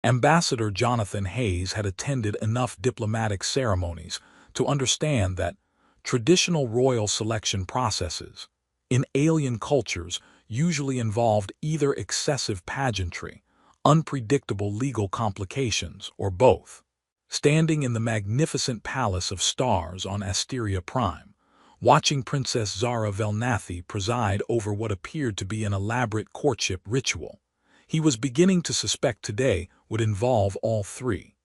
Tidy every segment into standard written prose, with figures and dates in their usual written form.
Ambassador Jonathan Hayes had attended enough diplomatic ceremonies to understand that traditional royal selection processes in alien cultures usually involved either excessive pageantry, unpredictable legal complications, or both. Standing in the magnificent Palace of Stars on Asteria Prime, watching Princess Zara Velnathi preside over what appeared to be an elaborate courtship ritual, he was beginning to suspect today would involve all three.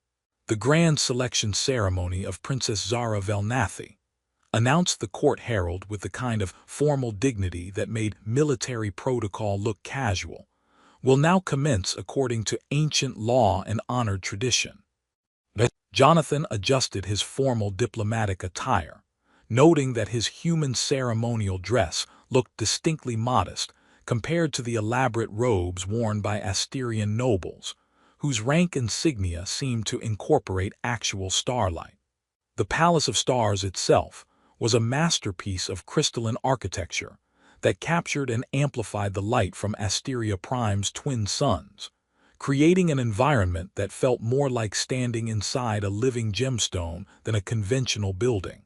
The grand selection ceremony of Princess Zara Velnathi, announced the court herald with the kind of formal dignity that made military protocol look casual, will now commence according to ancient law and honored tradition. Jonathan adjusted his formal diplomatic attire, noting that his human ceremonial dress looked distinctly modest compared to the elaborate robes worn by Asterian nobles, whose rank insignia seemed to incorporate actual starlight. The Palace of Stars itself was a masterpiece of crystalline architecture that captured and amplified the light from Asteria Prime's twin suns, creating an environment that felt more like standing inside a living gemstone than a conventional building.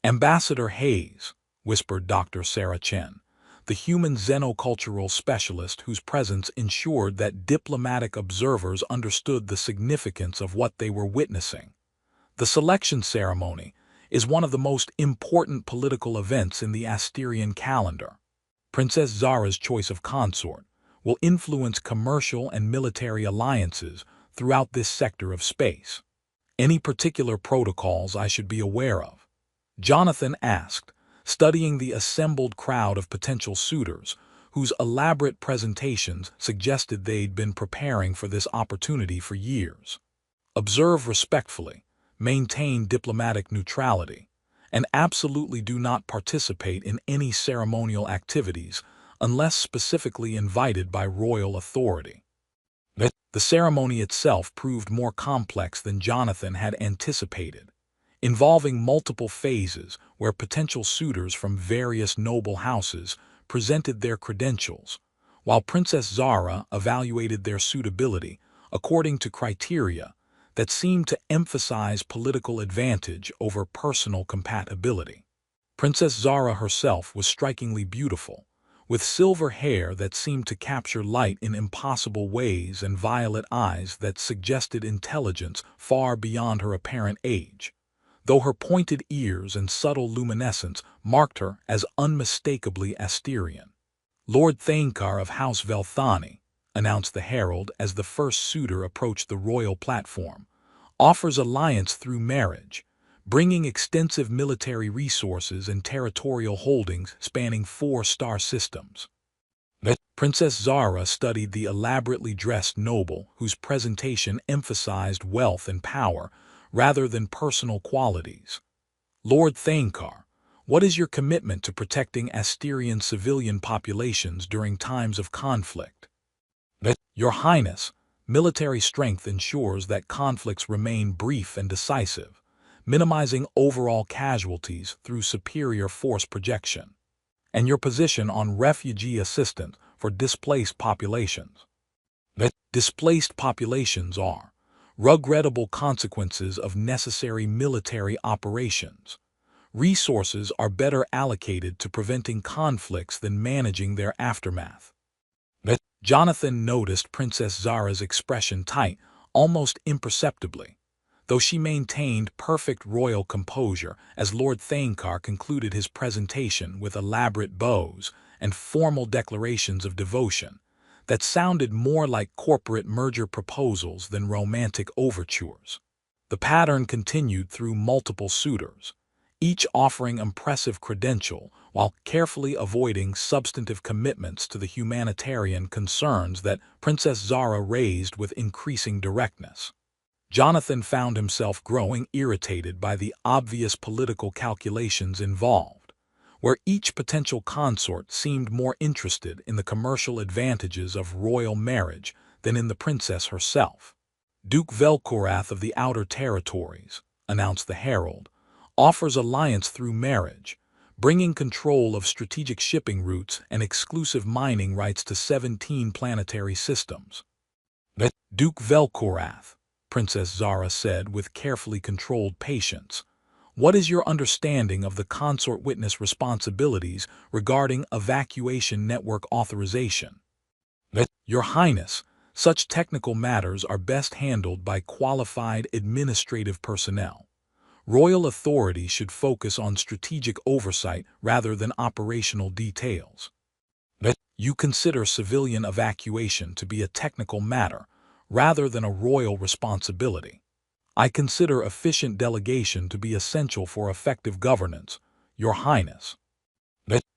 "Ambassador Hayes," whispered Dr. Sarah Chen, the human xenocultural specialist whose presence ensured that diplomatic observers understood the significance of what they were witnessing. "The selection ceremony is one of the most important political events in the Asterian calendar. Princess Zara's choice of consort will influence commercial and military alliances throughout this sector of space. Any particular protocols I should be aware of?" Jonathan asked, studying the assembled crowd of potential suitors, whose elaborate presentations suggested they'd been preparing for this opportunity for years. "Observe respectfully, maintain diplomatic neutrality, and absolutely do not participate in any ceremonial activities unless specifically invited by royal authority." The ceremony itself proved more complex than Jonathan had anticipated, involving multiple phases where potential suitors from various noble houses presented their credentials, while Princess Zara evaluated their suitability according to criteria that seemed to emphasize political advantage over personal compatibility. Princess Zara herself was strikingly beautiful, with silver hair that seemed to capture light in impossible ways and violet eyes that suggested intelligence far beyond her apparent age, though her pointed ears and subtle luminescence marked her as unmistakably Asterian. "Lord Thainkar of House Velthani," announced the herald as the first suitor approached the royal platform, "offers alliance through marriage, bringing extensive military resources and territorial holdings spanning 4 star systems." Princess Zara studied the elaborately dressed noble whose presentation emphasized wealth and power rather than personal qualities. "Lord Thainkar, what is your commitment to protecting Asterian civilian populations during times of conflict?" "Your Highness, military strength ensures that conflicts remain brief and decisive, minimizing overall casualties through superior force projection. And your position on refugee assistance for displaced populations." Displaced populations are regrettable consequences of necessary military operations. Resources are better allocated to preventing conflicts than managing their aftermath. Jonathan noticed Princess Zara's expression tight, almost imperceptibly, though she maintained perfect royal composure as Lord Thainkar concluded his presentation with elaborate bows and formal declarations of devotion that sounded more like corporate merger proposals than romantic overtures. The pattern continued through multiple suitors, each offering impressive credential while carefully avoiding substantive commitments to the humanitarian concerns that Princess Zara raised with increasing directness. Jonathan found himself growing irritated by the obvious political calculations involved, where each potential consort seemed more interested in the commercial advantages of royal marriage than in the princess herself. "Duke Velkorath of the Outer Territories," announced the herald, "offers alliance through marriage, bringing control of strategic shipping routes and exclusive mining rights to 17 planetary systems." Duke Velkorath, Princess Zara said with carefully controlled patience. What is your understanding of the consort witness responsibilities regarding evacuation network authorization? Your Highness, such technical matters are best handled by qualified administrative personnel. Royal authority should focus on strategic oversight rather than operational details. You consider civilian evacuation to be a technical matter rather than a royal responsibility. I consider efficient delegation to be essential for effective governance, Your Highness.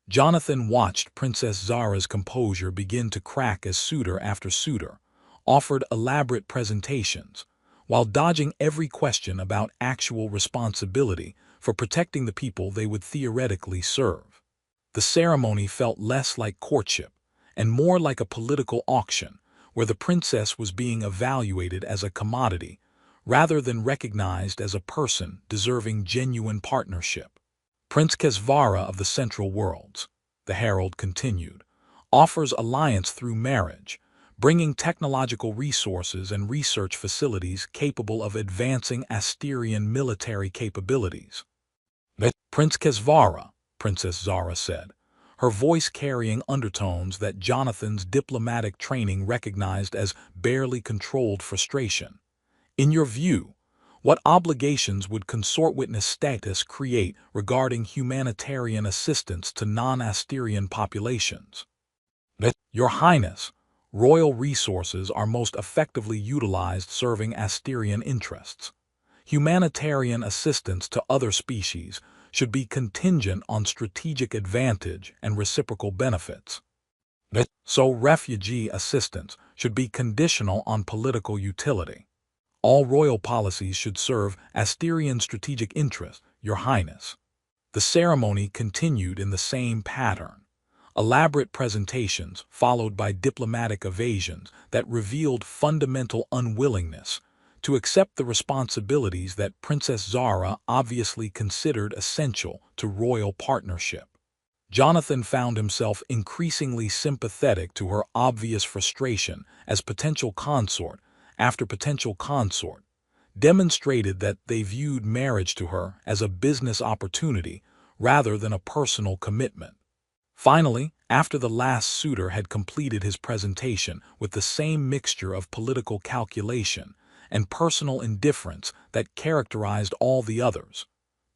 Jonathan watched Princess Zara's composure begin to crack as suitor after suitor offered elaborate presentations, while dodging every question about actual responsibility for protecting the people they would theoretically serve. The ceremony felt less like courtship and more like a political auction where the princess was being evaluated as a commodity rather than recognized as a person deserving genuine partnership. Prince Kesvara of the Central Worlds, the herald continued, offers alliance through marriage, bringing technological resources and research facilities capable of advancing Asterian military capabilities. Prince Kesvara, Princess Zara said, her voice carrying undertones that Jonathan's diplomatic training recognized as barely controlled frustration. In your view, what obligations would consort witness status create regarding humanitarian assistance to non-Asterian populations? Your Highness, royal resources are most effectively utilized serving Asterian interests. Humanitarian assistance to other species should be contingent on strategic advantage and reciprocal benefits. So refugee assistance should be conditional on political utility. All royal policies should serve Asterian strategic interests, Your Highness. The ceremony continued in the same pattern. Elaborate presentations followed by diplomatic evasions that revealed fundamental unwillingness to accept the responsibilities that Princess Zara obviously considered essential to royal partnership. Jonathan found himself increasingly sympathetic to her obvious frustration as potential consort after potential consort, demonstrated that they viewed marriage to her as a business opportunity rather than a personal commitment. Finally, after the last suitor had completed his presentation with the same mixture of political calculation and personal indifference that characterized all the others,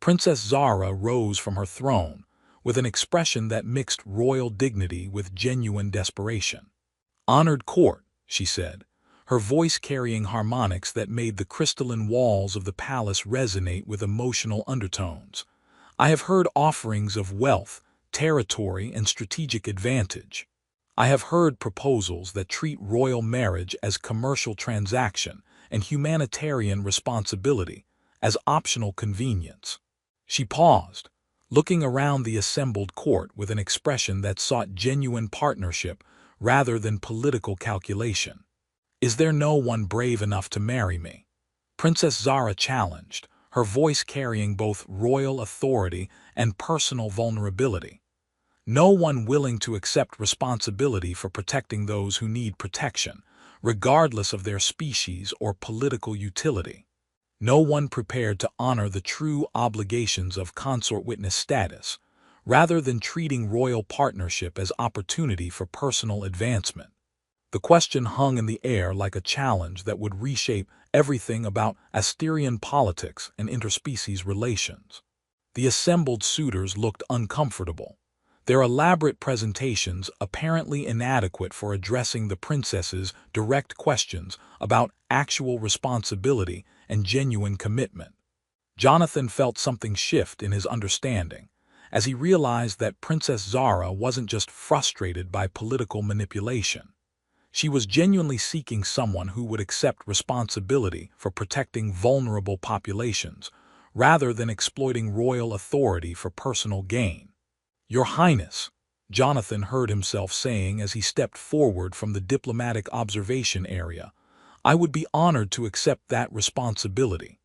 Princess Zara rose from her throne with an expression that mixed royal dignity with genuine desperation. "Honored court," she said, her voice carrying harmonics that made the crystalline walls of the palace resonate with emotional undertones. "I have heard offerings of wealth, territory, and strategic advantage. I have heard proposals that treat royal marriage as commercial transaction and humanitarian responsibility as optional convenience." She paused, looking around the assembled court with an expression that sought genuine partnership rather than political calculation. "Is there no one brave enough to marry me?" Princess Zara challenged, her voice carrying both royal authority and personal vulnerability. "No one willing to accept responsibility for protecting those who need protection, regardless of their species or political utility. No one prepared to honor the true obligations of consort witness status, rather than treating royal partnership as opportunity for personal advancement." The question hung in the air like a challenge that would reshape everything about Asterian politics and interspecies relations. The assembled suitors looked uncomfortable, their elaborate presentations apparently inadequate for addressing the princess's direct questions about actual responsibility and genuine commitment. Jonathan felt something shift in his understanding, as he realized that Princess Zara wasn't just frustrated by political manipulation. She was genuinely seeking someone who would accept responsibility for protecting vulnerable populations, rather than exploiting royal authority for personal gain. "Your Highness," Jonathan heard himself saying as he stepped forward from the diplomatic observation area, "I would be honored to accept that responsibility."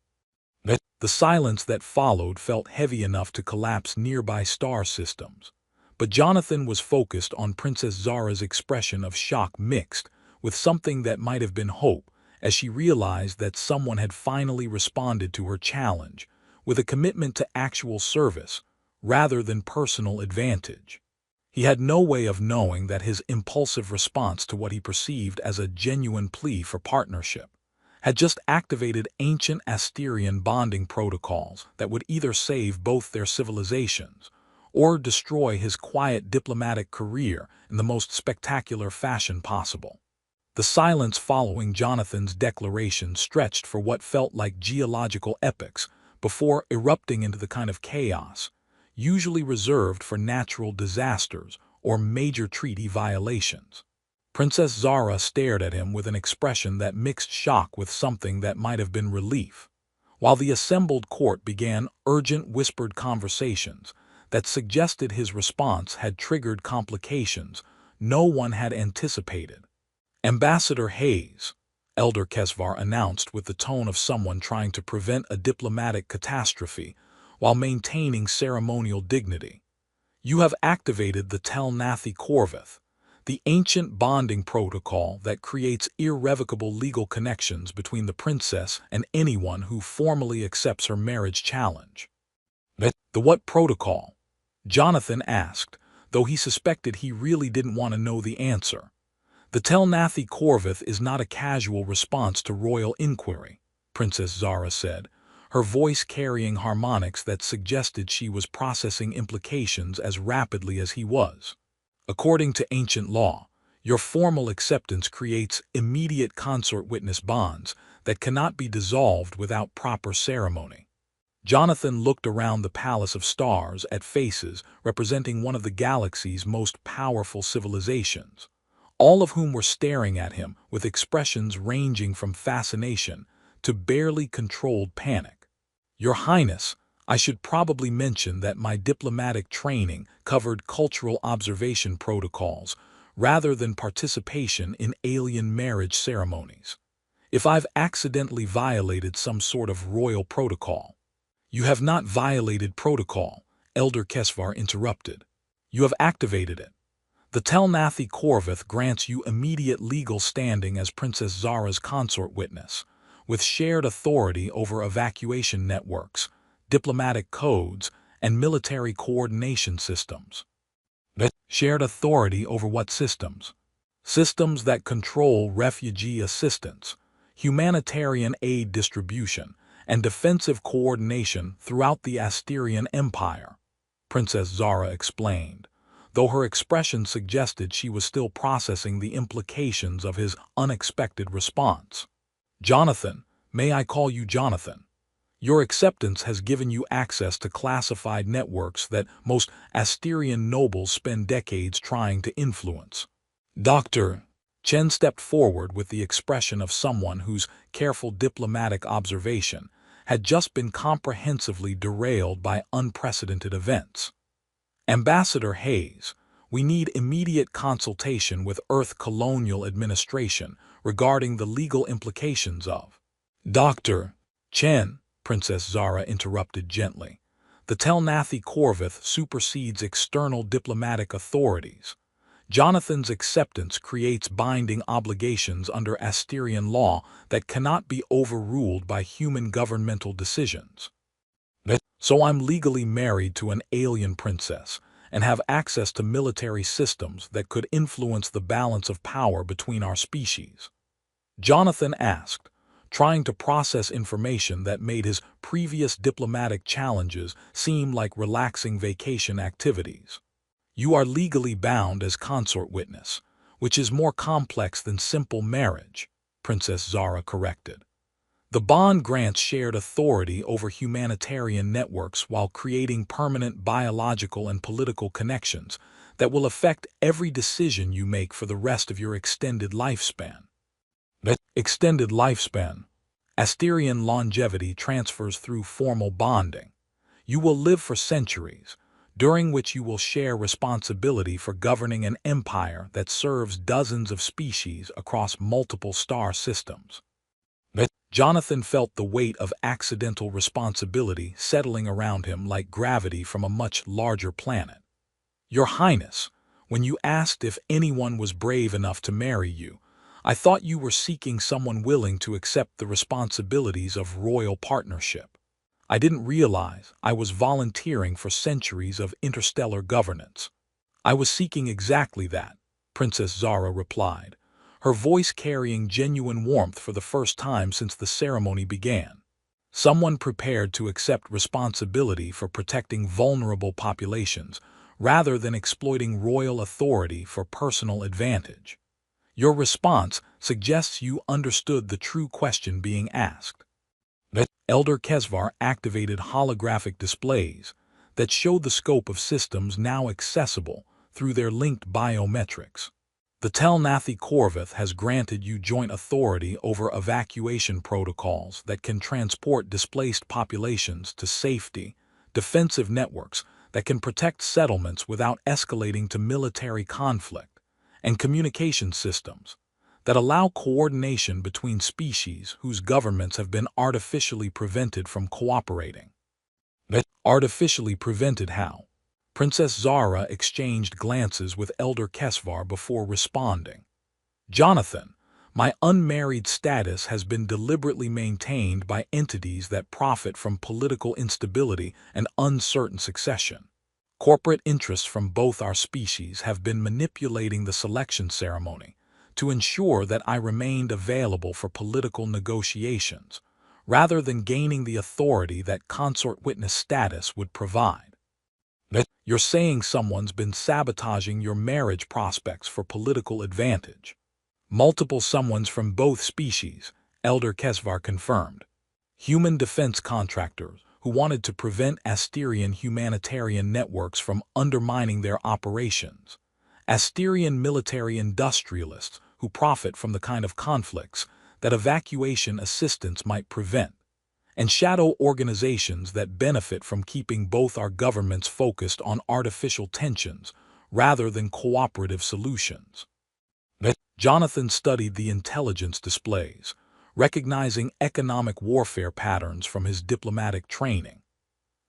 The silence that followed felt heavy enough to collapse nearby star systems. But Jonathan was focused on Princess Zara's expression of shock mixed with something that might have been hope, as she realized that someone had finally responded to her challenge, with a commitment to actual service, rather than personal advantage. He had no way of knowing that his impulsive response to what he perceived as a genuine plea for partnership had just activated ancient Asterian bonding protocols that would either save both their civilizations or destroy his quiet diplomatic career in the most spectacular fashion possible. The silence following Jonathan's declaration stretched for what felt like geological epochs before erupting into the kind of chaos usually reserved for natural disasters or major treaty violations. Princess Zara stared at him with an expression that mixed shock with something that might have been relief, while the assembled court began urgent whispered conversations that suggested his response had triggered complications no one had anticipated. Ambassador Hayes, Elder Kesvar announced with the tone of someone trying to prevent a diplomatic catastrophe while maintaining ceremonial dignity. You have activated the Tel Nathi Corvith, the ancient bonding protocol that creates irrevocable legal connections between the princess and anyone who formally accepts her marriage challenge. The what protocol? Jonathan asked, though he suspected he really didn't want to know the answer. The Tel Nathi Corvith is not a casual response to royal inquiry, Princess Zara said, her voice carrying harmonics that suggested she was processing implications as rapidly as he was. According to ancient law, your formal acceptance creates immediate consort witness bonds that cannot be dissolved without proper ceremony. Jonathan looked around the Palace of Stars at faces representing one of the galaxy's most powerful civilizations, all of whom were staring at him with expressions ranging from fascination to barely controlled panic. Your Highness, I should probably mention that my diplomatic training covered cultural observation protocols rather than participation in alien marriage ceremonies. If I've accidentally violated some sort of royal protocol— You have not violated protocol, Elder Kesvar interrupted. You have activated it. The Tel Nathi Corvith grants you immediate legal standing as Princess Zara's consort witness, with shared authority over evacuation networks, diplomatic codes, and military coordination systems. Shared authority over what systems? Systems that control refugee assistance, humanitarian aid distribution, and defensive coordination throughout the Asterian Empire, Princess Zara explained, though her expression suggested she was still processing the implications of his unexpected response. Jonathan, may I call you Jonathan? Your acceptance has given you access to classified networks that most Asterian nobles spend decades trying to influence. Dr. Chen stepped forward with the expression of someone whose careful diplomatic observation had just been comprehensively derailed by unprecedented events. Ambassador Hayes, we need immediate consultation with Earth Colonial Administration regarding the legal implications of— Dr. Chen, Princess Zara interrupted gently. The Tel Nathi Corvith supersedes external diplomatic authorities. Jonathan's acceptance creates binding obligations under Asterian law that cannot be overruled by human governmental decisions. So I'm legally married to an alien princess and have access to military systems that could influence the balance of power between our species. Jonathan asked, trying to process information that made his previous diplomatic challenges seem like relaxing vacation activities. You are legally bound as consort witness, which is more complex than simple marriage, Princess Zara corrected. The bond grants shared authority over humanitarian networks while creating permanent biological and political connections that will affect every decision you make for the rest of your extended lifespan. Extended lifespan. Asterian longevity transfers through formal bonding. You will live for centuries, during which you will share responsibility for governing an empire that serves dozens of species across multiple star systems. Jonathan felt the weight of accidental responsibility settling around him like gravity from a much larger planet. Your Highness, when you asked if anyone was brave enough to marry you, I thought you were seeking someone willing to accept the responsibilities of royal partnership. I didn't realize I was volunteering for centuries of interstellar governance. I was seeking exactly that, Princess Zara replied, her voice carrying genuine warmth for the first time since the ceremony began. Someone prepared to accept responsibility for protecting vulnerable populations rather than exploiting royal authority for personal advantage. Your response suggests you understood the true question being asked. Elder Kesvar activated holographic displays that showed the scope of systems now accessible through their linked biometrics. The Tel-Nathi Corvith has granted you joint authority over evacuation protocols that can transport displaced populations to safety, defensive networks that can protect settlements without escalating to military conflict, and communication systems that allow coordination between species whose governments have been artificially prevented from cooperating. Artificially prevented how? Princess Zara exchanged glances with Elder Kesvar before responding. Jonathan, my unmarried status has been deliberately maintained by entities that profit from political instability and uncertain succession. Corporate interests from both our species have been manipulating the selection ceremony to ensure that I remained available for political negotiations, rather than gaining the authority that consort witness status would provide. You're saying someone's been sabotaging your marriage prospects for political advantage. Multiple someones from both species, Elder Kesvar confirmed. Human defense contractors who wanted to prevent Asterian humanitarian networks from undermining their operations. Asterian military industrialists who profit from the kind of conflicts that evacuation assistance might prevent, and shadow organizations that benefit from keeping both our governments focused on artificial tensions rather than cooperative solutions. Jonathan studied the intelligence displays, recognizing economic warfare patterns from his diplomatic training.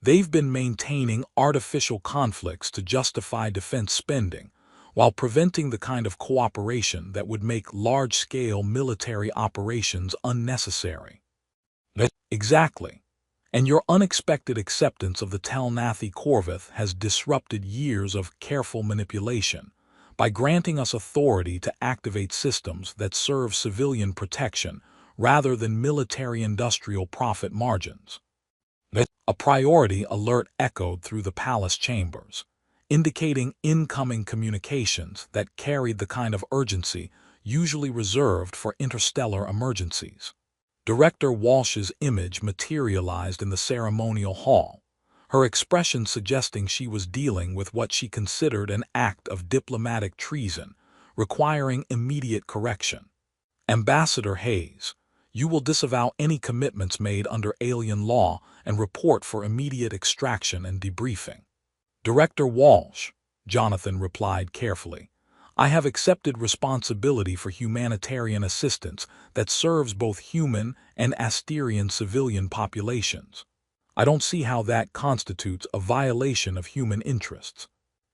They've been maintaining artificial conflicts to justify defense spending, while preventing the kind of cooperation that would make large-scale military operations unnecessary. Exactly. And your unexpected acceptance of the Tel-Nathi Corvith has disrupted years of careful manipulation by granting us authority to activate systems that serve civilian protection rather than military-industrial profit margins. A priority alert echoed through the palace chambers, indicating incoming communications that carried the kind of urgency usually reserved for interstellar emergencies. Director Walsh's image materialized in the ceremonial hall, her expression suggesting she was dealing with what she considered an act of diplomatic treason, requiring immediate correction. Ambassador Hayes, you will disavow any commitments made under alien law and report for immediate extraction and debriefing. Director Walsh, Jonathan replied carefully, I have accepted responsibility for humanitarian assistance that serves both human and Asterian civilian populations. I don't see how that constitutes a violation of human interests.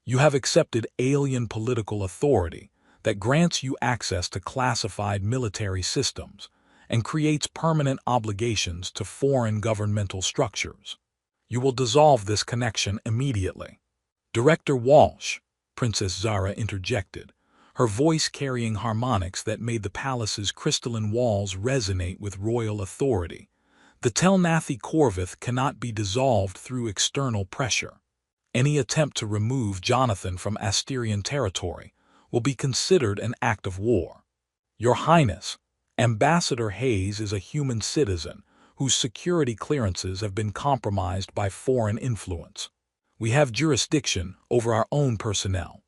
You have accepted alien political authority that grants you access to classified military systems and creates permanent obligations to foreign governmental structures. You will dissolve this connection immediately. Director Walsh, Princess Zara interjected, her voice carrying harmonics that made the palace's crystalline walls resonate with royal authority. The Tel-Nathi Corvith cannot be dissolved through external pressure. Any attempt to remove Jonathan from Asterian territory will be considered an act of war. Your Highness, Ambassador Hayes is a human citizen whose security clearances have been compromised by foreign influence. We have jurisdiction over our own personnel.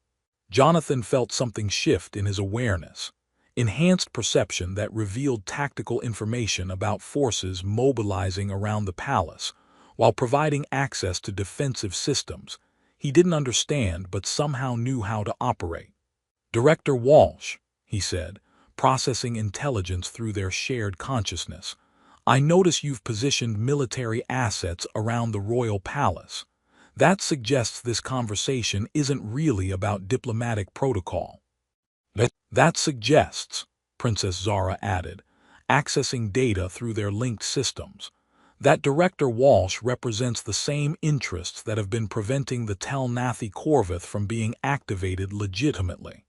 Jonathan felt something shift in his awareness, enhanced perception that revealed tactical information about forces mobilizing around the palace, while providing access to defensive systems he didn't understand but somehow knew how to operate. Director Walsh, he said, processing intelligence through their shared consciousness, I notice you've positioned military assets around the royal palace. That suggests this conversation isn't really about diplomatic protocol. That suggests, Princess Zara added, accessing data through their linked systems. That Director Walsh represents the same interests that have been preventing the Tel-Nathi Corvith from being activated legitimately.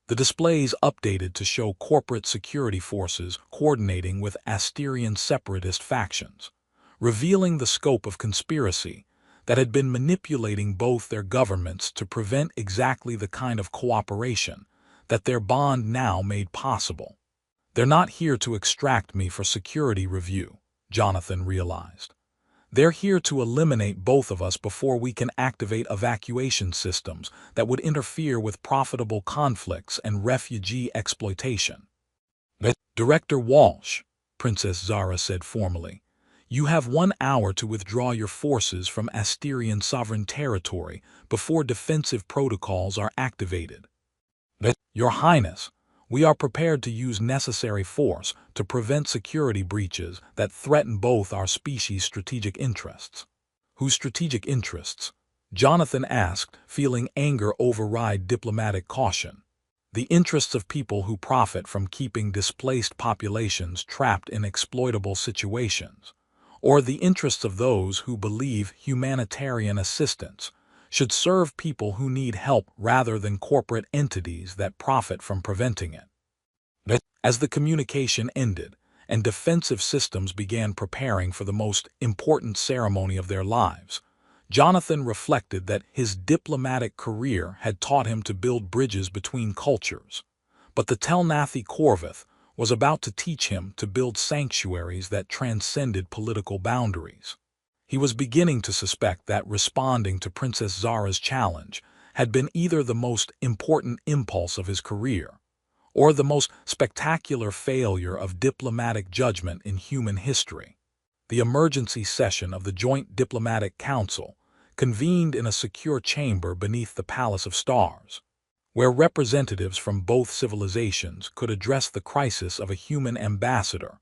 The displays updated to show corporate security forces coordinating with Asterian separatist factions, revealing the scope of conspiracy that had been manipulating both their governments to prevent exactly the kind of cooperation that their bond now made possible. They're not here to extract me for security review, Jonathan realized. They're here to eliminate both of us before we can activate evacuation systems that would interfere with profitable conflicts and refugee exploitation. Director Walsh, Princess Zara said formally, you have 1 hour to withdraw your forces from Asterian sovereign territory before defensive protocols are activated. Your Highness, we are prepared to use necessary force to prevent security breaches that threaten both our species' strategic interests. Whose strategic interests? Jonathan asked, feeling anger override diplomatic caution. The interests of people who profit from keeping displaced populations trapped in exploitable situations, or the interests of those who believe humanitarian assistance should serve people who need help rather than corporate entities that profit from preventing it. As the communication ended and defensive systems began preparing for the most important ceremony of their lives, Jonathan reflected that his diplomatic career had taught him to build bridges between cultures, but the Tel-Nathi Corvith was about to teach him to build sanctuaries that transcended political boundaries. He was beginning to suspect that responding to Princess Zara's challenge had been either the most important impulse of his career or the most spectacular failure of diplomatic judgment in human history. The emergency session of the Joint Diplomatic Council convened in a secure chamber beneath the Palace of Stars, where representatives from both civilizations could address the crisis of a human ambassador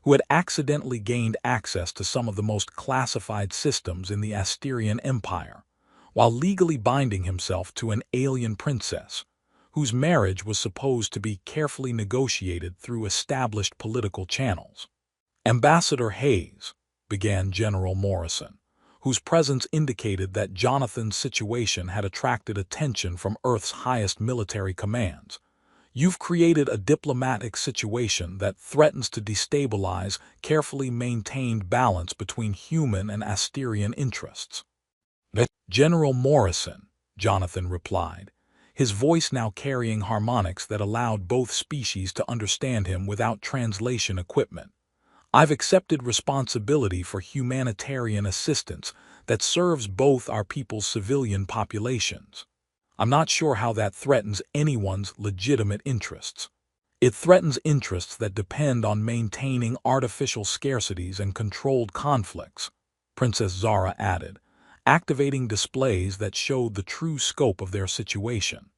who had accidentally gained access to some of the most classified systems in the Asterian Empire, while legally binding himself to an alien princess, whose marriage was supposed to be carefully negotiated through established political channels. Ambassador Hayes, began General Morrison, whose presence indicated that Jonathan's situation had attracted attention from Earth's highest military commands. You've created a diplomatic situation that threatens to destabilize carefully maintained balance between human and Asterian interests. General Morrison, Jonathan replied, his voice now carrying harmonics that allowed both species to understand him without translation equipment. I've accepted responsibility for humanitarian assistance that serves both our people's civilian populations. I'm not sure how that threatens anyone's legitimate interests. It threatens interests that depend on maintaining artificial scarcities and controlled conflicts, Princess Zara added, activating displays that showed the true scope of their situation.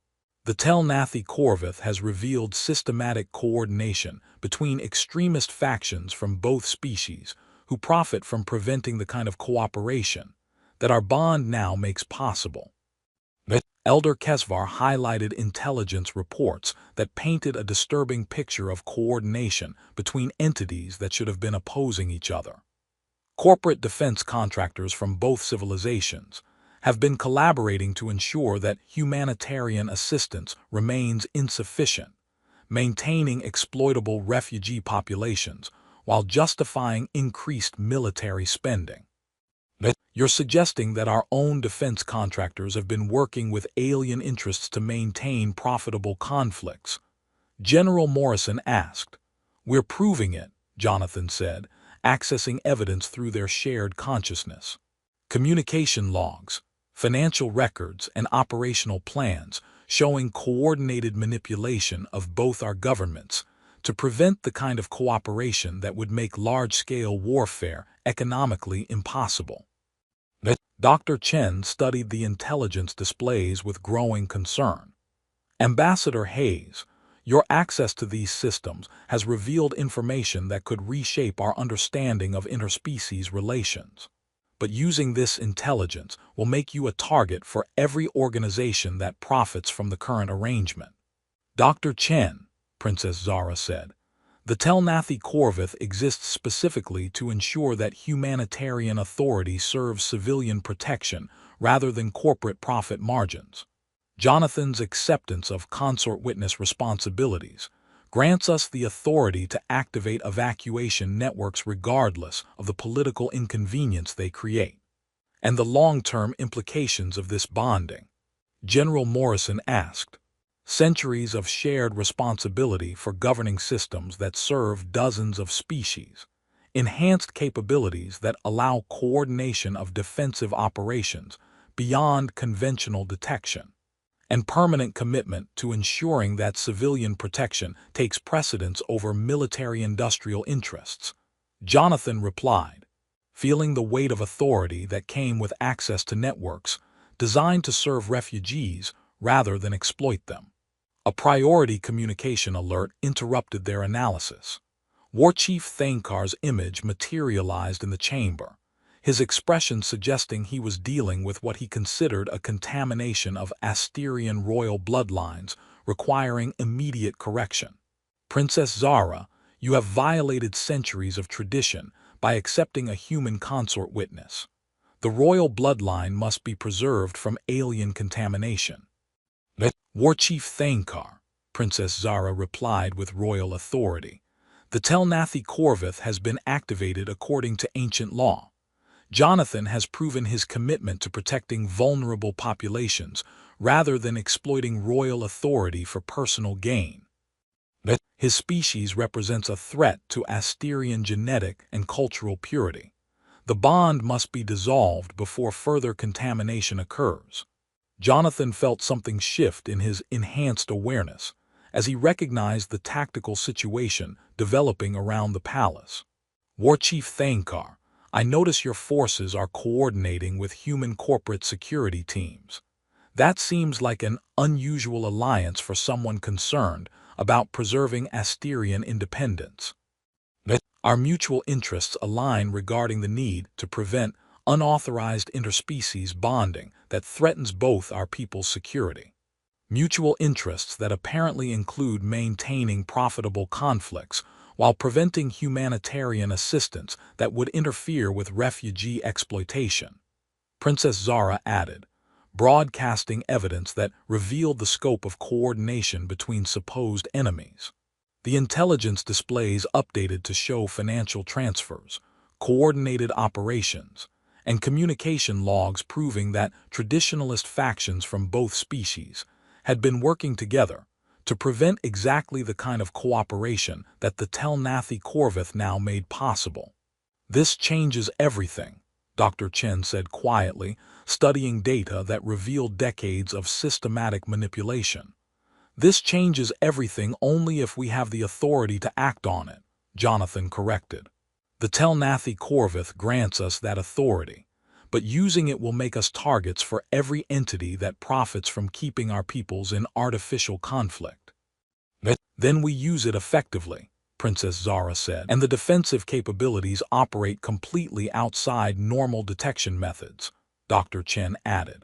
The Tel-Nathi Corvith has revealed systematic coordination between extremist factions from both species who profit from preventing the kind of cooperation that our bond now makes possible. Elder Kesvar highlighted intelligence reports that painted a disturbing picture of coordination between entities that should have been opposing each other. Corporate defense contractors from both civilizations have been collaborating to ensure that humanitarian assistance remains insufficient, maintaining exploitable refugee populations while justifying increased military spending. You're suggesting that our own defense contractors have been working with alien interests to maintain profitable conflicts? General Morrison asked. We're proving it, Jonathan said, accessing evidence through their shared consciousness. Communication logs, financial records, and operational plans showing coordinated manipulation of both our governments to prevent the kind of cooperation that would make large-scale warfare economically impossible. Dr. Chen studied the intelligence displays with growing concern. Ambassador Hayes, your access to these systems has revealed information that could reshape our understanding of interspecies relations. But using this intelligence will make you a target for every organization that profits from the current arrangement. Dr. Chen, Princess Zara said. The Telnathi Corvith exists specifically to ensure that humanitarian authority serves civilian protection rather than corporate profit margins. Jonathan's acceptance of consort witness responsibilities grants us the authority to activate evacuation networks regardless of the political inconvenience they create, and the long-term implications of this bonding. General Morrison asked. Centuries of shared responsibility for governing systems that serve dozens of species, enhanced capabilities that allow coordination of defensive operations beyond conventional detection, and permanent commitment to ensuring that civilian protection takes precedence over military-industrial interests. Jonathan replied, feeling the weight of authority that came with access to networks designed to serve refugees rather than exploit them. A priority communication alert interrupted their analysis. War Chief Thankar's image materialized in the chamber, his expression suggesting he was dealing with what he considered a contamination of Asterian royal bloodlines requiring immediate correction. Princess Zara, you have violated centuries of tradition by accepting a human consort witness. The royal bloodline must be preserved from alien contamination. War Chief Thankar, Princess Zara replied with royal authority. The Telnathi Corvith has been activated according to ancient law. Jonathan has proven his commitment to protecting vulnerable populations rather than exploiting royal authority for personal gain. His species represents a threat to Asterian genetic and cultural purity. The bond must be dissolved before further contamination occurs. Jonathan felt something shift in his enhanced awareness as he recognized the tactical situation developing around the palace. War Chief Thankar, I notice your forces are coordinating with human corporate security teams. That seems like an unusual alliance for someone concerned about preserving Asterian independence. Our mutual interests align regarding the need to prevent unauthorized interspecies bonding that threatens both our people's security. Mutual interests that apparently include maintaining profitable conflicts while preventing humanitarian assistance that would interfere with refugee exploitation. Princess Zara added, broadcasting evidence that revealed the scope of coordination between supposed enemies. The intelligence displays updated to show financial transfers, coordinated operations, and communication logs proving that traditionalist factions from both species had been working together to prevent exactly the kind of cooperation that the Telnathi Corvith now made possible. This changes everything, Dr. Chen said quietly, studying data that revealed decades of systematic manipulation. This changes everything only if we have the authority to act on it, Jonathan corrected. The Telnathi Corvith grants us that authority, but using it will make us targets for every entity that profits from keeping our peoples in artificial conflict. Then we use it effectively, Princess Zara said, and the defensive capabilities operate completely outside normal detection methods, Dr. Chen added.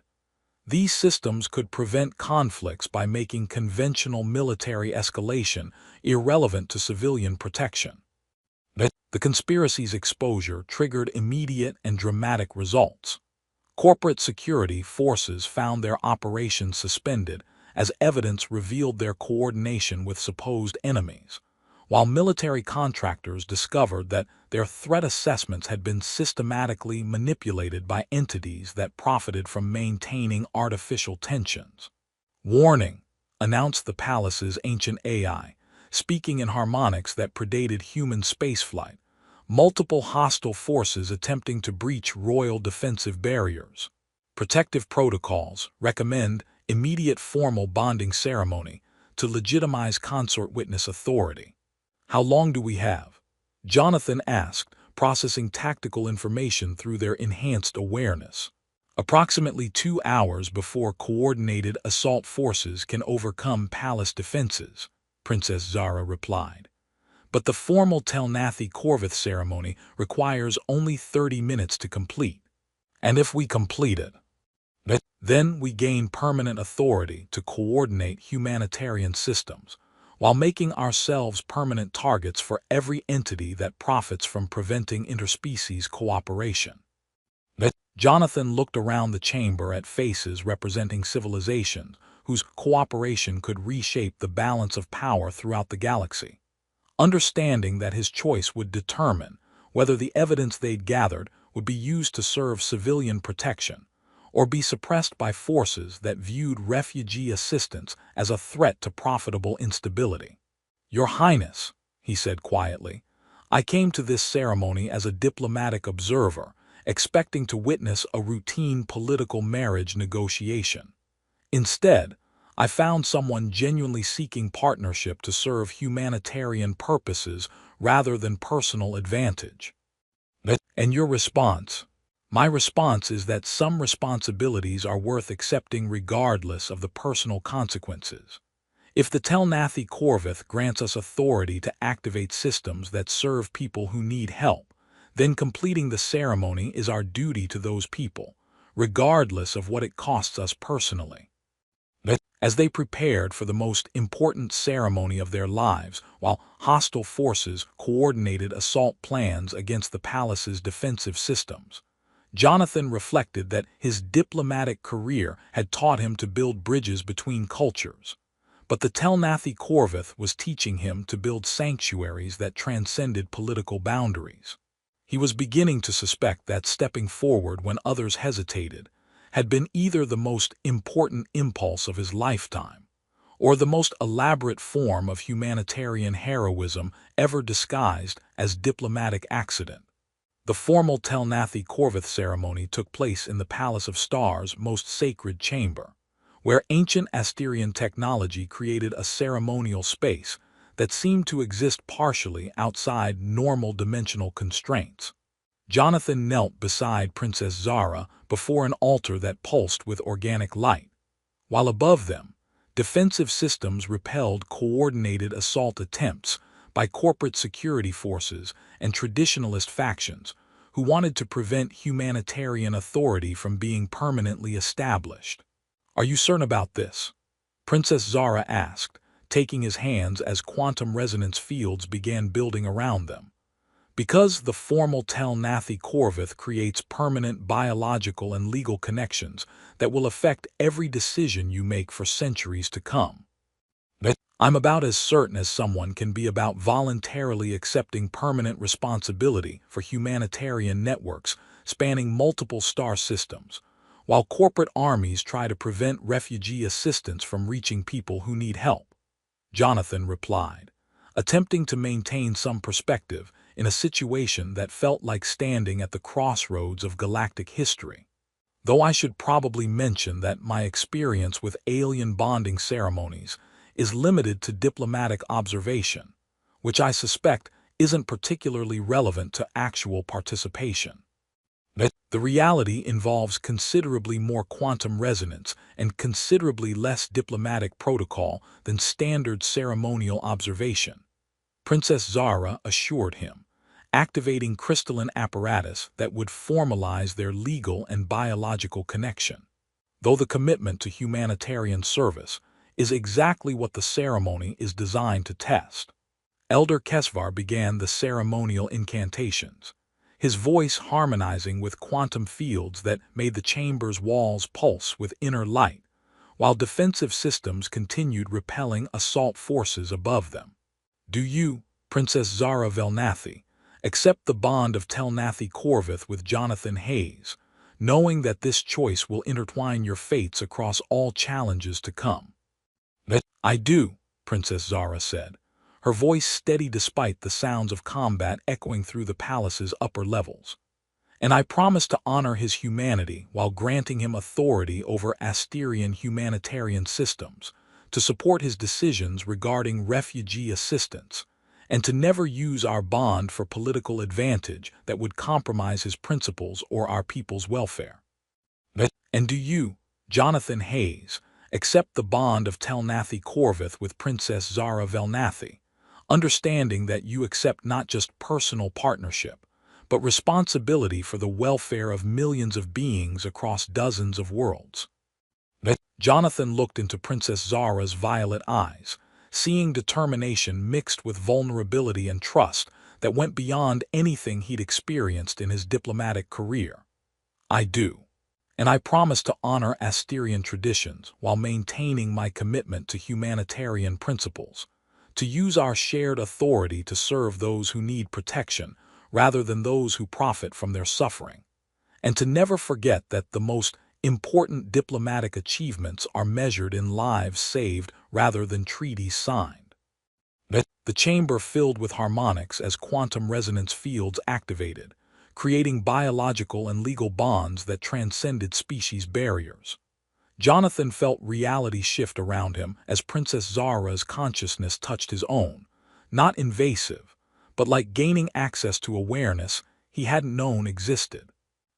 These systems could prevent conflicts by making conventional military escalation irrelevant to civilian protection. The conspiracy's exposure triggered immediate and dramatic results. Corporate security forces found their operations suspended as evidence revealed their coordination with supposed enemies, while military contractors discovered that their threat assessments had been systematically manipulated by entities that profited from maintaining artificial tensions. Warning, announced the palace's ancient AI, speaking in harmonics that predated human spaceflight. Multiple hostile forces attempting to breach royal defensive barriers. Protective protocols recommend immediate formal bonding ceremony to legitimize consort witness authority. How long do we have? Jonathan asked, processing tactical information through their enhanced awareness. Approximately 2 hours before coordinated assault forces can overcome palace defenses, Princess Zara replied. But the formal Telnathi Corvith ceremony requires only 30 minutes to complete. And if we complete it, then we gain permanent authority to coordinate humanitarian systems, while making ourselves permanent targets for every entity that profits from preventing interspecies cooperation. Jonathan looked around the chamber at faces representing civilizations whose cooperation could reshape the balance of power throughout the galaxy, understanding that his choice would determine whether the evidence they'd gathered would be used to serve civilian protection or be suppressed by forces that viewed refugee assistance as a threat to profitable instability. "Your Highness," he said quietly, "I came to this ceremony as a diplomatic observer, expecting to witness a routine political marriage negotiation. Instead, I found someone genuinely seeking partnership to serve humanitarian purposes rather than personal advantage." "And your response?" "My response is that some responsibilities are worth accepting regardless of the personal consequences. If the Telnathi Corvith grants us authority to activate systems that serve people who need help, then completing the ceremony is our duty to those people, regardless of what it costs us personally." As they prepared for the most important ceremony of their lives, while hostile forces coordinated assault plans against the palace's defensive systems, Jonathan reflected that his diplomatic career had taught him to build bridges between cultures, but the Telnathi Corvith was teaching him to build sanctuaries that transcended political boundaries. He was beginning to suspect that stepping forward when others hesitated had been either the most important impulse of his lifetime or the most elaborate form of humanitarian heroism ever disguised as diplomatic accident. The formal Telnathi Corvith ceremony took place in the Palace of Stars' most sacred chamber, where ancient Asterian technology created a ceremonial space that seemed to exist partially outside normal dimensional constraints. Jonathan knelt beside Princess Zara before an altar that pulsed with organic light, while above them, defensive systems repelled coordinated assault attempts by corporate security forces and traditionalist factions who wanted to prevent humanitarian authority from being permanently established. "Are you certain about this?" Princess Zara asked, taking his hands as quantum resonance fields began building around them. "Because the formal Telnathi Corvith creates permanent biological and legal connections that will affect every decision you make for centuries to come." "I'm about as certain as someone can be about voluntarily accepting permanent responsibility for humanitarian networks spanning multiple star systems, while corporate armies try to prevent refugee assistance from reaching people who need help," Jonathan replied, attempting to maintain some perspective in a situation that felt like standing at the crossroads of galactic history. "Though I should probably mention that my experience with alien bonding ceremonies is limited to diplomatic observation, which I suspect isn't particularly relevant to actual participation. The reality involves considerably more quantum resonance and considerably less diplomatic protocol than standard ceremonial observation," Princess Zara assured him, activating crystalline apparatus that would formalize their legal and biological connection. "Though the commitment to humanitarian service is exactly what the ceremony is designed to test." Elder Kesvar began the ceremonial incantations, his voice harmonizing with quantum fields that made the chamber's walls pulse with inner light, while defensive systems continued repelling assault forces above them. "Do you, Princess Zara Velnathi, accept the bond of Telnathi Corvith with Jonathan Hayes, knowing that this choice will intertwine your fates across all challenges to come?" "I do," Princess Zara said, her voice steady despite the sounds of combat echoing through the palace's upper levels. "And I promise to honor his humanity while granting him authority over Asterian humanitarian systems, to support his decisions regarding refugee assistance, and to never use our bond for political advantage that would compromise his principles or our people's welfare." "And do you, Jonathan Hayes, accept the bond of Telnathi Corvith with Princess Zara Velnathi, understanding that you accept not just personal partnership, but responsibility for the welfare of millions of beings across dozens of worlds?" Jonathan looked into Princess Zara's violet eyes, seeing determination mixed with vulnerability and trust that went beyond anything he'd experienced in his diplomatic career. "I do. And I promise to honor Asterian traditions while maintaining my commitment to humanitarian principles, to use our shared authority to serve those who need protection rather than those who profit from their suffering, and to never forget that the most important diplomatic achievements are measured in lives saved rather than treaties signed." The chamber filled with harmonics as quantum resonance fields activated, creating biological and legal bonds that transcended species barriers. Jonathan felt reality shift around him as Princess Zara's consciousness touched his own, not invasive, but like gaining access to awareness he hadn't known existed.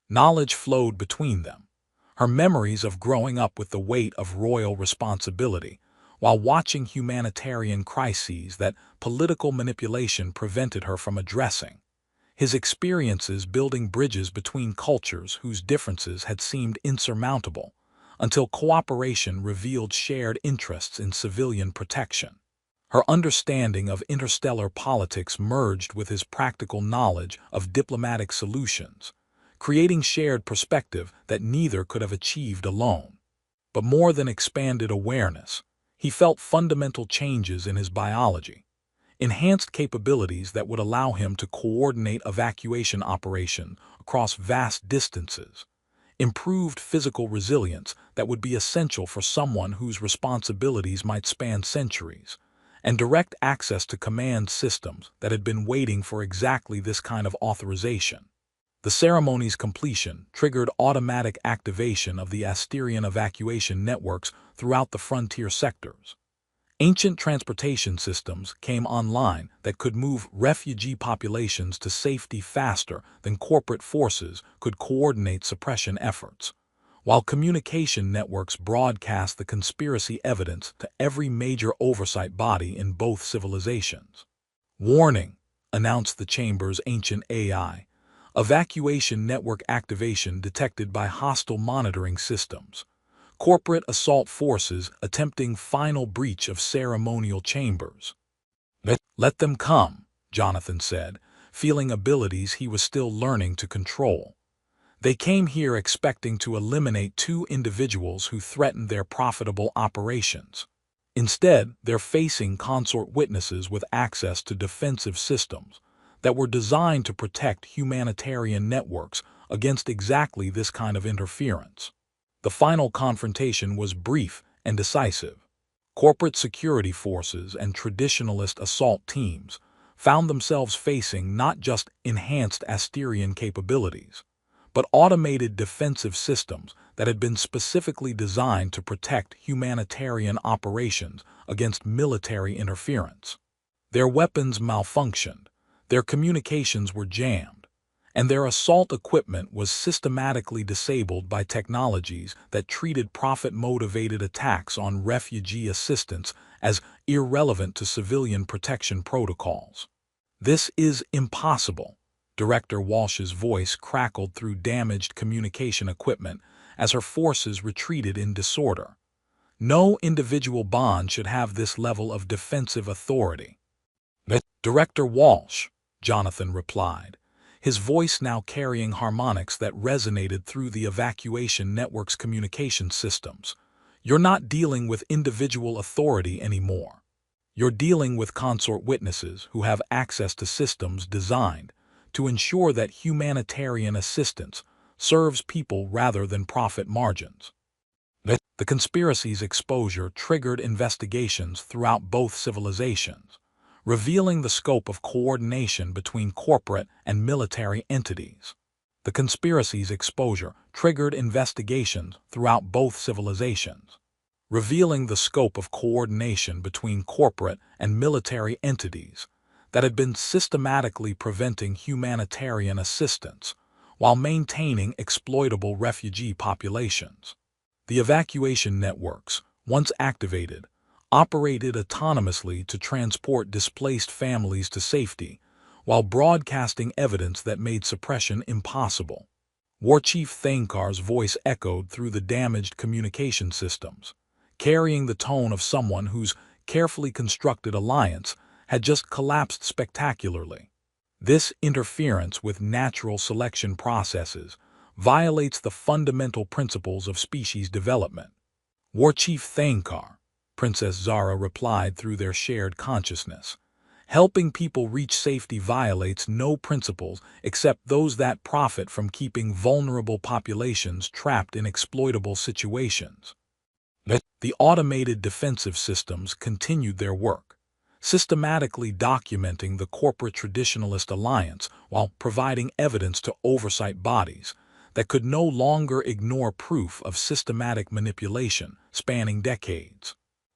Knowledge flowed between them, her memories of growing up with the weight of royal responsibility, while watching humanitarian crises that political manipulation prevented her from addressing. His experiences building bridges between cultures whose differences had seemed insurmountable, until cooperation revealed shared interests in civilian protection. Her understanding of interstellar politics merged with his practical knowledge of diplomatic solutions, creating shared perspective that neither could have achieved alone. But more than expanded awareness, he felt fundamental changes in his biology, enhanced capabilities that would allow him to coordinate evacuation operations across vast distances, improved physical resilience that would be essential for someone whose responsibilities might span centuries, and direct access to command systems that had been waiting for exactly this kind of authorization. The ceremony's completion triggered automatic activation of the Asterian evacuation networks throughout the frontier sectors. Ancient transportation systems came online that could move refugee populations to safety faster than corporate forces could coordinate suppression efforts, while communication networks broadcast the conspiracy evidence to every major oversight body in both civilizations. "Warning," announced the chamber's ancient AI. "Evacuation network activation detected by hostile monitoring systems. Corporate assault forces attempting final breach of ceremonial chambers." "Let them come," Jonathan said, feeling abilities he was still learning to control. They came here expecting to eliminate two individuals who threatened their profitable operations. Instead, they're facing consort witnesses with access to defensive systems that were designed to protect humanitarian networks against exactly this kind of interference. The final confrontation was brief and decisive. Corporate security forces and traditionalist assault teams found themselves facing not just enhanced Asterian capabilities, but automated defensive systems that had been specifically designed to protect humanitarian operations against military interference. Their weapons malfunctioned, their communications were jammed, and their assault equipment was systematically disabled by technologies that treated profit-motivated attacks on refugee assistance as irrelevant to civilian protection protocols. "This is impossible," Director Walsh's voice crackled through damaged communication equipment as her forces retreated in disorder. "No individual bond should have this level of defensive authority." "Director Walsh," Jonathan replied, his voice now carrying harmonics that resonated through the evacuation network's communication systems. "You're not dealing with individual authority anymore. You're dealing with consort witnesses who have access to systems designed to ensure that humanitarian assistance serves people rather than profit margins." The conspiracy's exposure triggered investigations throughout both civilizations, revealing the scope of coordination between corporate and military entities. The conspiracy's exposure triggered investigations throughout both civilizations, revealing the scope of coordination between corporate and military entities that had been systematically preventing humanitarian assistance while maintaining exploitable refugee populations. The evacuation networks, once activated, operated autonomously to transport displaced families to safety, while broadcasting evidence that made suppression impossible. War Chief Thankar's voice echoed through the damaged communication systems, carrying the tone of someone whose carefully constructed alliance had just collapsed spectacularly. This interference with natural selection processes violates the fundamental principles of species development. War Chief Thankar, Princess Zara replied through their shared consciousness. Helping people reach safety violates no principles except those that profit from keeping vulnerable populations trapped in exploitable situations. The automated defensive systems continued their work, systematically documenting the corporate traditionalist alliance while providing evidence to oversight bodies that could no longer ignore proof of systematic manipulation spanning decades.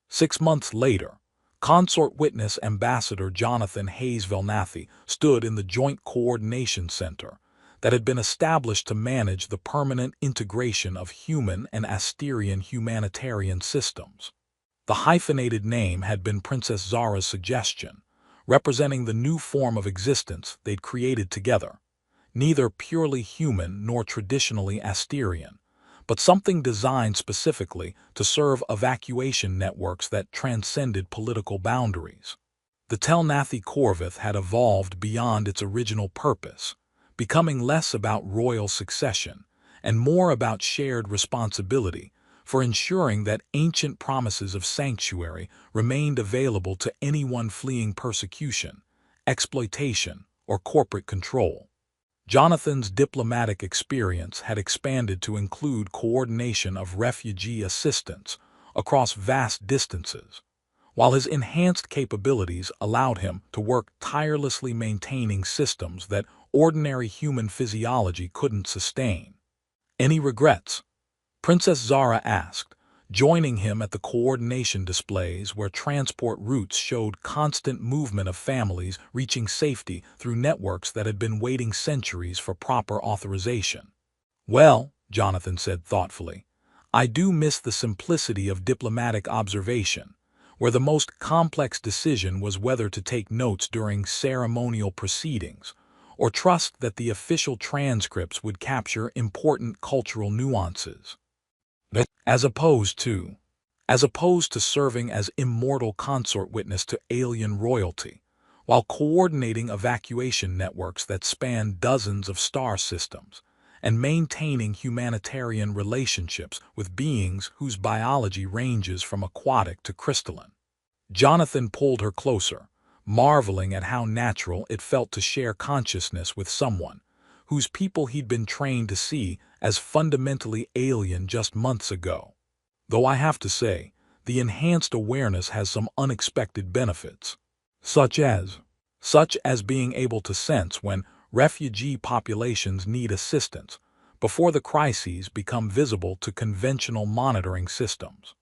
6 months later, Consort Witness Ambassador Jonathan Hayes Velnathy stood in the Joint Coordination Center that had been established to manage the permanent integration of human and Asterian humanitarian systems. The hyphenated name had been Princess Zara's suggestion, representing the new form of existence they'd created together, neither purely human nor traditionally Asterian, but something designed specifically to serve evacuation networks that transcended political boundaries. The Telnathi Corvith had evolved beyond its original purpose, becoming less about royal succession and more about shared responsibility for ensuring that ancient promises of sanctuary remained available to anyone fleeing persecution, exploitation, or corporate control. Jonathan's diplomatic experience had expanded to include coordination of refugee assistance across vast distances, while his enhanced capabilities allowed him to work tirelessly maintaining systems that ordinary human physiology couldn't sustain. Any regrets? Princess Zara asked, joining him at the coordination displays where transport routes showed constant movement of families reaching safety through networks that had been waiting centuries for proper authorization. Well, Jonathan said thoughtfully, I do miss the simplicity of diplomatic observation, where the most complex decision was whether to take notes during ceremonial proceedings or trust that the official transcripts would capture important cultural nuances. As opposed to serving as immortal consort witness to alien royalty, while coordinating evacuation networks that span dozens of star systems and maintaining humanitarian relationships with beings whose biology ranges from aquatic to crystalline. Jonathan pulled her closer, marveling at how natural it felt to share consciousness with someone whose people he'd been trained to see as fundamentally alien just months ago. Though I have to say, the enhanced awareness has some unexpected benefits, such as being able to sense when refugee populations need assistance before the crises become visible to conventional monitoring systems.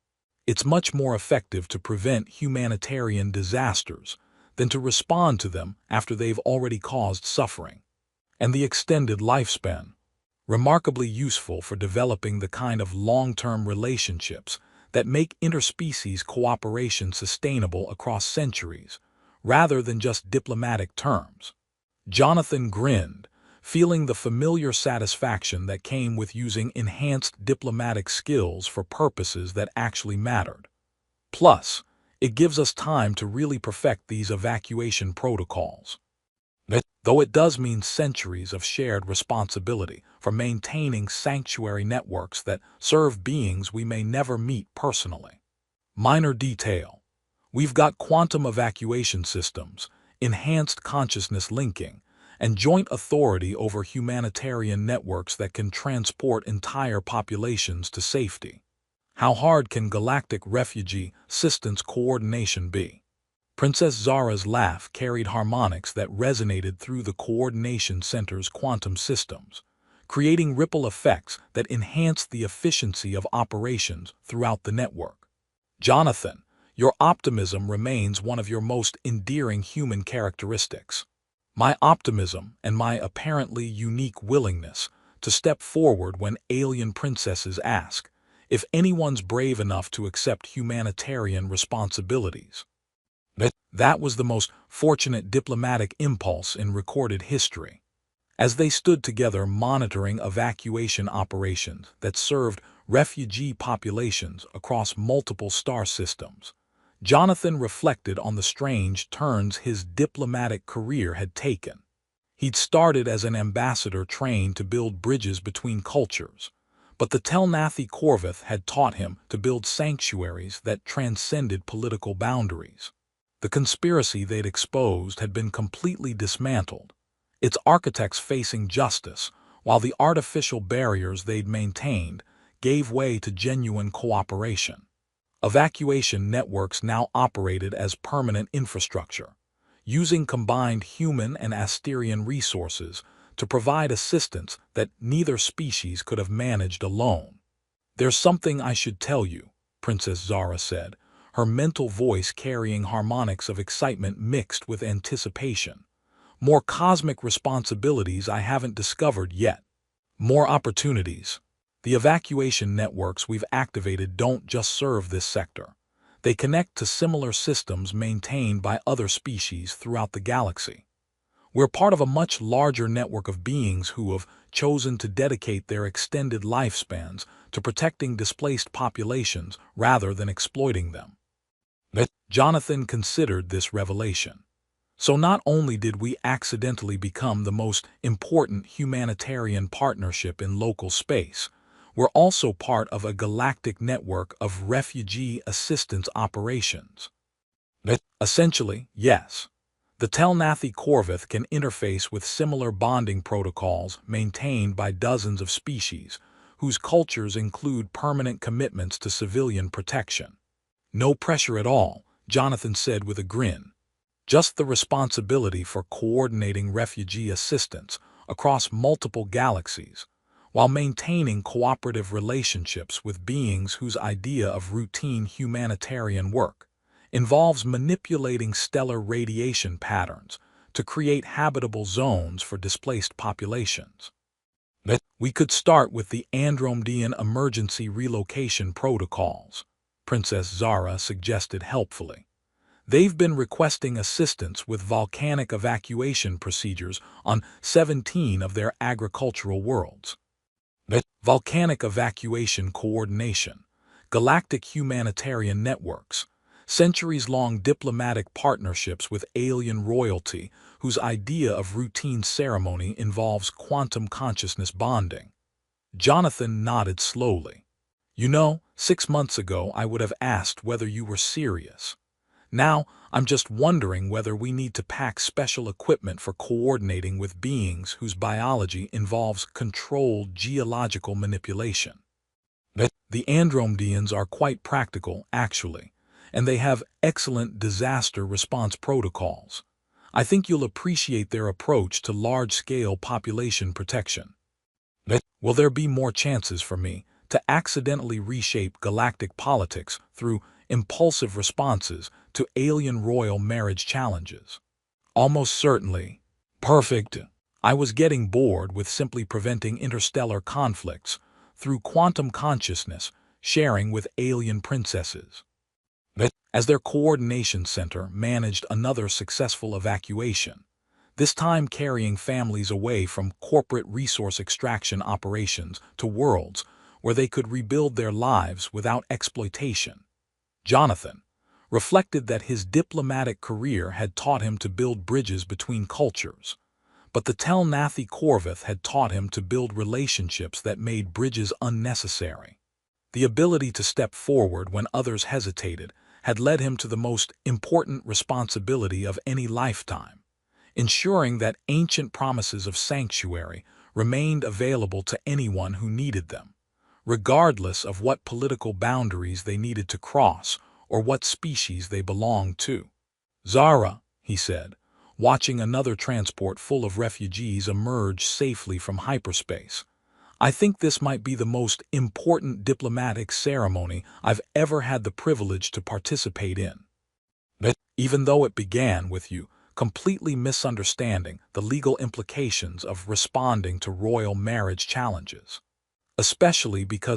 It's much more effective to prevent humanitarian disasters than to respond to them after they've already caused suffering. And the extended lifespan, remarkably useful for developing the kind of long-term relationships that make interspecies cooperation sustainable across centuries, rather than just diplomatic terms. Jonathan grinned, feeling the familiar satisfaction that came with using enhanced diplomatic skills for purposes that actually mattered. Plus, it gives us time to really perfect these evacuation protocols. Though it does mean centuries of shared responsibility for maintaining sanctuary networks that serve beings we may never meet personally. Minor detail. We've got quantum evacuation systems, enhanced consciousness linking, and joint authority over humanitarian networks that can transport entire populations to safety. How hard can galactic refugee assistance coordination be? Princess Zara's laugh carried harmonics that resonated through the coordination center's quantum systems, creating ripple effects that enhanced the efficiency of operations throughout the network. Jonathan, your optimism remains one of your most endearing human characteristics. My optimism and my apparently unique willingness to step forward when alien princesses ask if anyone's brave enough to accept humanitarian responsibilities. That was the most fortunate diplomatic impulse in recorded history. As they stood together monitoring evacuation operations that served refugee populations across multiple star systems, Jonathan reflected on the strange turns his diplomatic career had taken. He'd started as an ambassador trained to build bridges between cultures, but the Telnathi Corvith had taught him to build sanctuaries that transcended political boundaries. The conspiracy they'd exposed had been completely dismantled, its architects facing justice, while the artificial barriers they'd maintained gave way to genuine cooperation. Evacuation networks now operated as permanent infrastructure, using combined human and Asterian resources to provide assistance that neither species could have managed alone. "There's something I should tell you," Princess Zara said, her mental voice carrying harmonics of excitement mixed with anticipation. "More cosmic responsibilities I haven't discovered yet. More opportunities. The evacuation networks we've activated don't just serve this sector. They connect to similar systems maintained by other species throughout the galaxy. We're part of a much larger network of beings who have chosen to dedicate their extended lifespans to protecting displaced populations rather than exploiting them." Jonathan considered this revelation. So not only did we accidentally become the most important humanitarian partnership in local space, we're also part of a galactic network of refugee assistance operations. Essentially, yes. The Telnathi Corvith can interface with similar bonding protocols maintained by dozens of species, whose cultures include permanent commitments to civilian protection. "No pressure at all," Jonathan said with a grin. "Just the responsibility for coordinating refugee assistance across multiple galaxies, while maintaining cooperative relationships with beings whose idea of routine humanitarian work involves manipulating stellar radiation patterns to create habitable zones for displaced populations. We could start with the Andromedan emergency relocation protocols," Princess Zara suggested helpfully. "They've been requesting assistance with volcanic evacuation procedures on 17 of their agricultural worlds." Volcanic evacuation coordination, galactic humanitarian networks, centuries-long diplomatic partnerships with alien royalty whose idea of routine ceremony involves quantum consciousness bonding. Jonathan nodded slowly. "You know, 6 months ago I would have asked whether you were serious. Now, I'm just wondering whether we need to pack special equipment for coordinating with beings whose biology involves controlled geological manipulation." The Andromedians are quite practical, actually, and they have excellent disaster response protocols. I think you'll appreciate their approach to large-scale population protection. Will there be more chances for me to accidentally reshape galactic politics through impulsive responses to alien royal marriage challenges? "Almost certainly." "Perfect. I was getting bored with simply preventing interstellar conflicts through quantum consciousness sharing with alien princesses." As their coordination center managed another successful evacuation, this time carrying families away from corporate resource extraction operations to worlds where they could rebuild their lives without exploitation, Jonathan reflected that his diplomatic career had taught him to build bridges between cultures, but the Telnathi Corvith had taught him to build relationships that made bridges unnecessary. The ability to step forward when others hesitated had led him to the most important responsibility of any lifetime, ensuring that ancient promises of sanctuary remained available to anyone who needed them, regardless of what political boundaries they needed to cross or what species they belonged to. "Zara," he said, watching another transport full of refugees emerge safely from hyperspace, "I think this might be the most important diplomatic ceremony I've ever had the privilege to participate in. Even though it began with you completely misunderstanding the legal implications of responding to royal marriage challenges. Especially because